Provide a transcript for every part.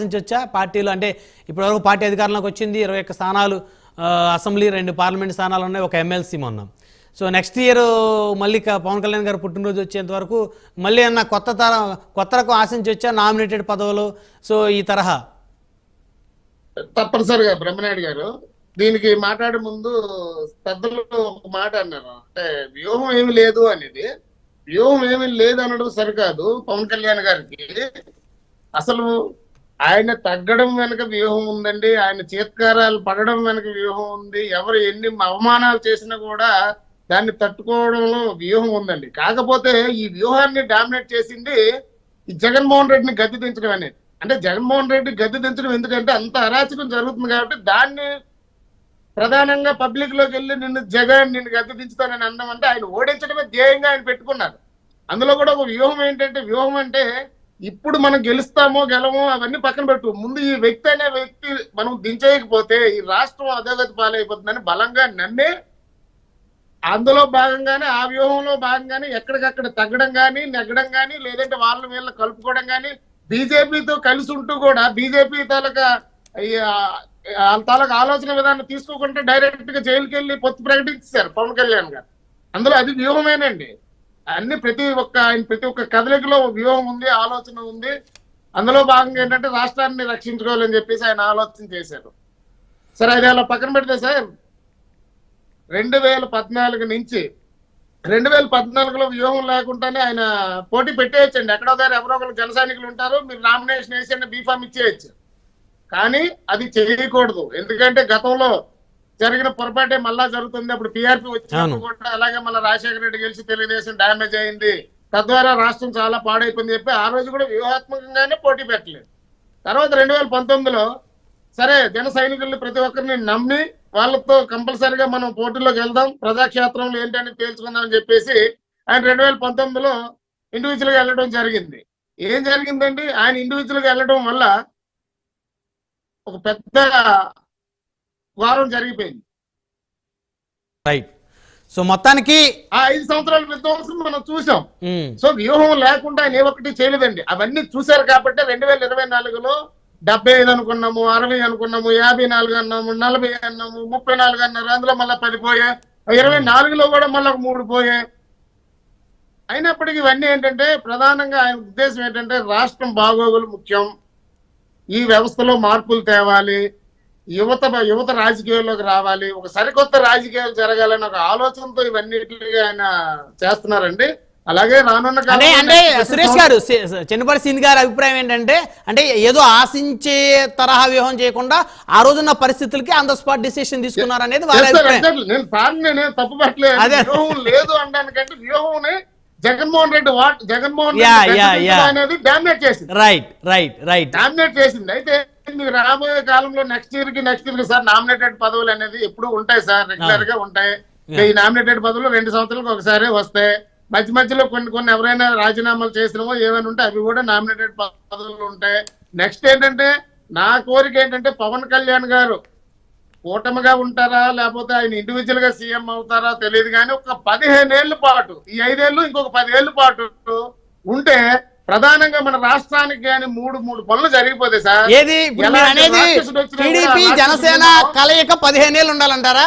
ఆశించవచ్చా పార్టీలు? అంటే ఇప్పటివరకు పార్టీ అధికారంలోకి వచ్చింది, 21 స్థానాలు అసెంబ్లీ, 2 పార్లమెంట్ స్థానాలు ఉన్నాయి, ఒక ఎమ్మెల్సీ మొన్న. సో నెక్స్ట్ ఇయర్ మళ్ళీ పవన్ కళ్యాణ్ గారు పుట్టినరోజు వచ్చేంత వరకు మళ్ళీ అన్న కొత్త రకం ఆశించవచ్చా నామినేటెడ్ పదవులు? సో ఈ తరహా తప్పనిసరిగా బ్రహ్మనాయుడు గారు దీనికి మాట్లాడే ముందు పెద్దలు ఒక మాట అన్నారు, అంటే వ్యూహం ఏమి లేదు అనేది. వ్యూహం ఏమి లేదు అనడం సరికాదు. పవన్ కళ్యాణ్ గారికి అసలు ఆయన తగ్గడం వెనక వ్యూహం ఉందండి, ఆయన చేత్కారాలు పడడం వెనక వ్యూహం ఉంది. ఎవరు ఎన్ని అవమానాలు చేసినా కూడా దాన్ని తట్టుకోవడంలో వ్యూహం ఉందండి. కాకపోతే ఈ వ్యూహాన్ని డామినేట్ చేసింది ఈ జగన్మోహన్ రెడ్డిని గద్దె దించడం అనేది. అంటే జగన్మోహన్ రెడ్డి గద్దె దించడం ఎందుకంటే అంత అరాచకం జరుగుతుంది కాబట్టి దాన్ని ప్రధానంగా పబ్లిక్ లోకి వెళ్ళి నిన్ను గద్దె దించుతానని అనడం అంటే ఆయన ఓడించడమే ధ్యేయంగా ఆయన పెట్టుకున్నారు. అందులో కూడా ఒక వ్యూహం ఏంటంటే, వ్యూహం అంటే ఇప్పుడు మనం గెలుస్తామో గెలమో అవన్నీ పక్కన పెట్టు, ముందు ఈ వ్యక్తి అనే వ్యక్తి మనం దించేయకపోతే ఈ రాష్ట్రం అధోగతి పాలైపోతుందని బలంగా నమ్మే అందులో భాగంగానే ఆ వ్యూహంలో భాగంగానే ఎక్కడికక్కడ తగ్గడం కానీ నెగ్గడం కానీ లేదంటే వాళ్ళ వీళ్ళని కలుపుకోవడం కానీ బీజేపీతో కలిసి ఉంటూ కూడా బీజేపీ తాలూకా ఆలోచన విధానం తీసుకోకుండా డైరెక్ట్ గా జైలుకి వెళ్ళి పొత్తు ప్రకటించారు పవన్ కళ్యాణ్ గారు. అందులో అది వ్యూహమేనండి. అన్ని ప్రతి ఒక్క కదలికలో వ్యూహం ఉంది, ఆలోచన ఉంది. అందులో భాగంగా ఏంటంటే రాష్ట్రాన్ని రక్షించుకోవాలని చెప్పేసి ఆయన ఆలోచన చేశారు. సరే అది అలా పక్కన పెడితే సార్ 2014 నుంచి 2014లో వ్యూహం లేకుండానే ఆయన పోటీ పెట్టేయచ్చండి. ఎక్కడో దారి ఎవరో ఒకరు జన సైనికులు ఉంటారు, మీరు నామినేషన్ వేసి బీఫామ్ ఇచ్చేయచ్చు. కానీ అది చేయకూడదు. ఎందుకంటే గతంలో జరిగిన పొరపాటే మళ్ళా జరుగుతుంది. అప్పుడు టీఆర్పీ వచ్చినప్పుడు కూడా అలాగే మళ్ళీ రాజశేఖర రెడ్డి గెలిచి తెలుగుదేశం డ్యామేజ్ అయింది, తద్వారా రాష్ట్రం చాలా పాడైపోయింది చెప్పి ఆ రోజు కూడా వ్యూహాత్మకంగానే పోటీ పెట్టలేదు. తర్వాత 2019లో సరే జన సైనికుల్ని ప్రతి ఒక్కరిని నమ్మి వాళ్ళతో కంపల్సరిగా మనం పోటీలోకి వెళ్దాం, ప్రజాక్షేత్రంలో ఏంటని తేల్చుకుందాం అని చెప్పేసి ఆయన 2019లో ఇండివిజువల్ గా వెళ్ళడం జరిగింది. ఏం జరిగిందండి, ఆయన ఇండివిజువల్ గా వెళ్ళడం వల్ల ఒక పెద్ద వారం జరిగిపోయింది. రైట్. సో మొత్తానికి ఆ 5 సంవత్సరాల విధ్వంసం మనం చూసాం. సో వ్యూహం లేకుండా ఆయన ఏ ఒక్కటి చేయలేదండి. అవన్నీ చూశారు కాబట్టి 2024లో 75 అనుకున్నాము, 60 అనుకున్నాము, 54 అన్నాము, 40 అన్నాము, 34 అన్నారు. అందులో మళ్ళీ 10 పోయాయి. 24లో కూడా మళ్ళీ 3 పోయాయి. అయినప్పటికీ ఇవన్నీ ఏంటంటే ప్రధానంగా ఆయన ఉద్దేశం ఏంటంటే రాష్ట్రం బాగోగులు ముఖ్యం, ఈ వ్యవస్థలో మార్పులు తేవాలి, యువత రాజకీయాల్లోకి రావాలి, ఒక సరికొత్త రాజకీయాలు జరగాలని ఒక ఆలోచనతో ఇవన్నిటిగా ఆయన చేస్తున్నారండి. అలాగే రానున్న అంటే సురేష్ గారు, చెన్నపల్లి సింగ్ గారి అభిప్రాయం ఏంటంటే అంటే ఏదో ఆశించే తరహా వ్యూహం చేయకుండా ఆ రోజున్న పరిస్థితులకి ఆన్ ద స్పాట్ డిసిషన్ తీసుకున్నారు అనేది నేను తప్పు పట్టలేదు. వ్యూహం లేదు అనడానికంటే వ్యూహం జగన్మోహన్ రెడ్డి అనేది డామినేట్ చేసింది. డామినేట్ చేసింది. అయితే మీకు రాబోయే కాలంలో నెక్స్ట్ ఇయర్ కి సార్ నామినేటెడ్ పదవులు అనేది ఎప్పుడు ఉంటాయి సార్, రెగ్యులర్ గా ఉంటాయి. ఈ నామినేటెడ్ పదవులు 2 సంవత్సరాలకు ఒకసారి వస్తాయి. మధ్యలో కొన్ని ఎవరైనా రాజీనామాలు చేసినవో ఏమైనా ఉంటే అవి కూడా నామినేటెడ్ పదవులు ఉంటాయి. నెక్స్ట్ ఏంటంటే నా కోరిక ఏంటంటే పవన్ కళ్యాణ్ గారు కూటమిగా ఉంటారా లేకపోతే ఆయన ఇండివిజువల్ గా సీఎం అవుతారా తెలియదు, కానీ ఒక 15 ఏళ్ల పాటు, ఈ 5 ఏళ్ళు ఇంకొక 10 ఏళ్ల పాటు ఉంటే ప్రధానంగా మన రాష్ట్రానికి కానీ మూడు పనులు జరిగిపోతాయి సార్. జనసేన కలయిక 15 ఏళ్ళు ఉండాలంటారా?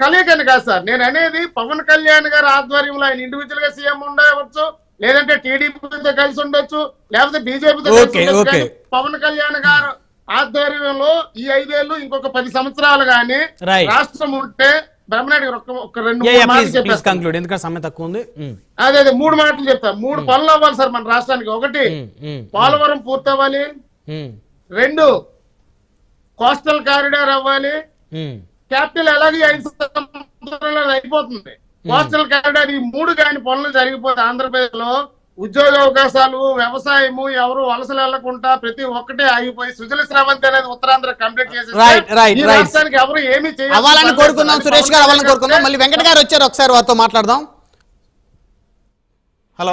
కలయికని కాదు సార్, నేను అనేది పవన్ కళ్యాణ్ గారి ఆధ్వర్యంలో ఆయన ఇండివిజువల్ గా సీఎం ఉండవచ్చు, లేదంటే టీడీపీతో కలిసి ఉండొచ్చు, లేకపోతే బీజేపీతో కలిసి ఉండొచ్చు. పవన్ కళ్యాణ్ గారు ఆధ్వర్యంలో ఈ 5 ఏళ్ళు ఇంకొక 10 సంవత్సరాలు కానీ రాష్ట్రం ఉంటే బ్రహ్మనాయుడు ఒక 2-3 మాటలు చెప్పారు. అదే 3 మాటలు చెప్తా. 3 పనులు అవ్వాలి సార్ మన రాష్ట్రానికి. 1 పోలవరం పూర్తవ్వాలి, 2 కోస్టల్ కారిడార్ అవ్వాలి, క్యాపిటల్ అలాగే 5 సంవత్సరాలు అయిపోతుంది. కోస్టల్ కారిడార్ ఈ 3 కానీ పనులు జరిగిపోతే ఆంధ్రప్రదేశ్ లో ఉద్యోగ అవకాశాలు, వ్యవసాయము, ఎవరు వలసలు వెళ్లకుండా ప్రతి ఒక్కటే ఆగిపోయి సుజల స్రవంతి అనేది ఉత్తరాంధ్ర కంప్లీట్ చేసి రాష్ట్రానికి ఎవరు ఏమి చేయాలని కోరుకుందాం. సురేష్ గారు అవ్వాలని కోరుకుందాం. మళ్ళీ వెంకట గారు వచ్చారు, ఒకసారి వారితో మాట్లాడదాం.